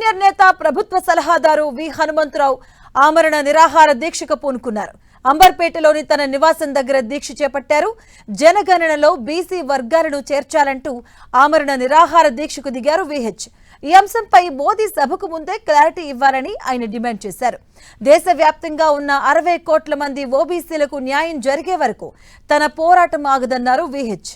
Senior నేత ప్రభుత్వ సలహాదారు వి హనుమంతరావు ఆమరణ నిరాహార దీక్షకు పూనుకున్నారు. అంబర్పేటలోని తన నివాసం దగ్గర దీక్ష చేపట్టారు. జనగణనలో బీసీ వర్గాలను చేర్చాలంటూ ఆమరణ నిరాహార దీక్షకు దిగారు విహెచ్. ఈ అంశంపై మోదీ సభకు ముందే క్లారిటీ ఇవ్వాలని ఆయన డిమాండ్ చేశారు. దేశవ్యాప్తంగా ఉన్న 60 కోట్ల మంది ఓబీసీలకు న్యాయం జరిగే వరకు తన పోరాటం ఆగదన్నారు విహెచ్.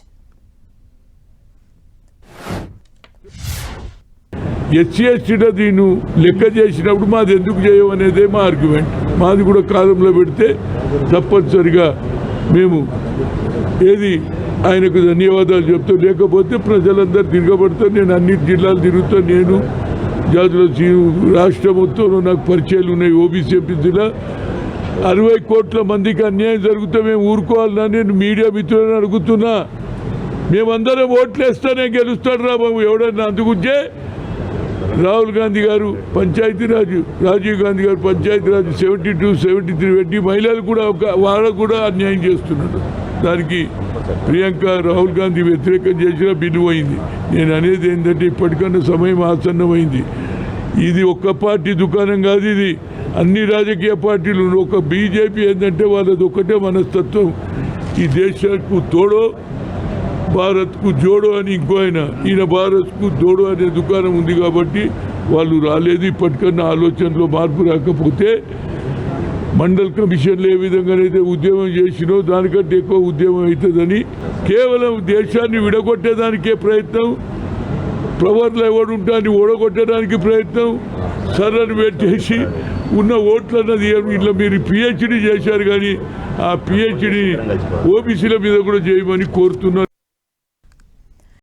ఎస్సీ ఎస్టీలో దీన్ని లెక్క చేసినప్పుడు మాది ఎందుకు చేయమనేదే మా ఆర్గ్యుమెంట్. మాది కూడా కాలంలో పెడితే తప్పనిసరిగా మేము ఆయనకు ధన్యవాదాలు చెప్తూ, లేకపోతే ప్రజలందరూ తిరగబడతారు. నేను అన్ని జిల్లాలు తిరుగుతాను. నేను జాతుల రాష్ట్రం మొత్తంలో నాకు పరిచయాలు ఉన్నాయి. ఓబీసీ ఎంపీసీలో 60 కోట్ల మందికి అన్యాయం జరిగితే మేము ఊరుకోవాలన్నా నేను మీడియా మిత్రులను అడుగుతున్నా. మేమందరం ఓట్లు వేస్తానే గెలుస్తాడు రా బాబు ఎవడన్నా. అందుకుంటే రాహుల్ గాంధీ గారు పంచాయతీరాజ్, రాజీవ్ గాంధీ గారు పంచాయతీరాజ్ 72, 73 పెట్టి మహిళలు కూడా వాళ్ళకు కూడా అన్యాయం చేస్తున్నాడు. దానికి ప్రియాంక రాహుల్ గాంధీ వ్యతిరేకం చేసిన బిల్లు అయింది. నేను అనేది ఏంటంటే ఇప్పటికన్నా సమయం ఆసన్నమైంది. ఇది ఒక్క పార్టీ దుకాణం కాదు, ఇది అన్ని రాజకీయ పార్టీలు. ఒక బీజేపీ ఏంటంటే వాళ్ళది ఒకటే మనస్తత్వం, ఈ దేశానికి తోడో భారత్కు జోడో అని ఇంకో ఈయన భారత్కు జోడో అనే దుకాణం ఉంది కాబట్టి వాళ్ళు రాలేదు. ఇప్పటికన్నా ఆలోచనలో మార్పు రాకపోతే మండల్ కమిషన్లో ఏ విధంగానైతే ఉద్యమం చేసినో దానికంటే ఎక్కువ ఉద్యమం అవుతుందని, కేవలం దేశాన్ని విడగొట్టేదానికే ప్రయత్నం, పవర్లో ఎవడుంటా అని ఓడగొట్టడానికి ప్రయత్నం, సర్రను పెట్టేసి ఉన్న ఓట్లన్నది ఇట్లా మీరు పిహెచ్డీ చేశారు. కానీ ఆ పిహెచ్డీ ఓబీసీల మీద కూడా చేయమని కోరుతున్నారు.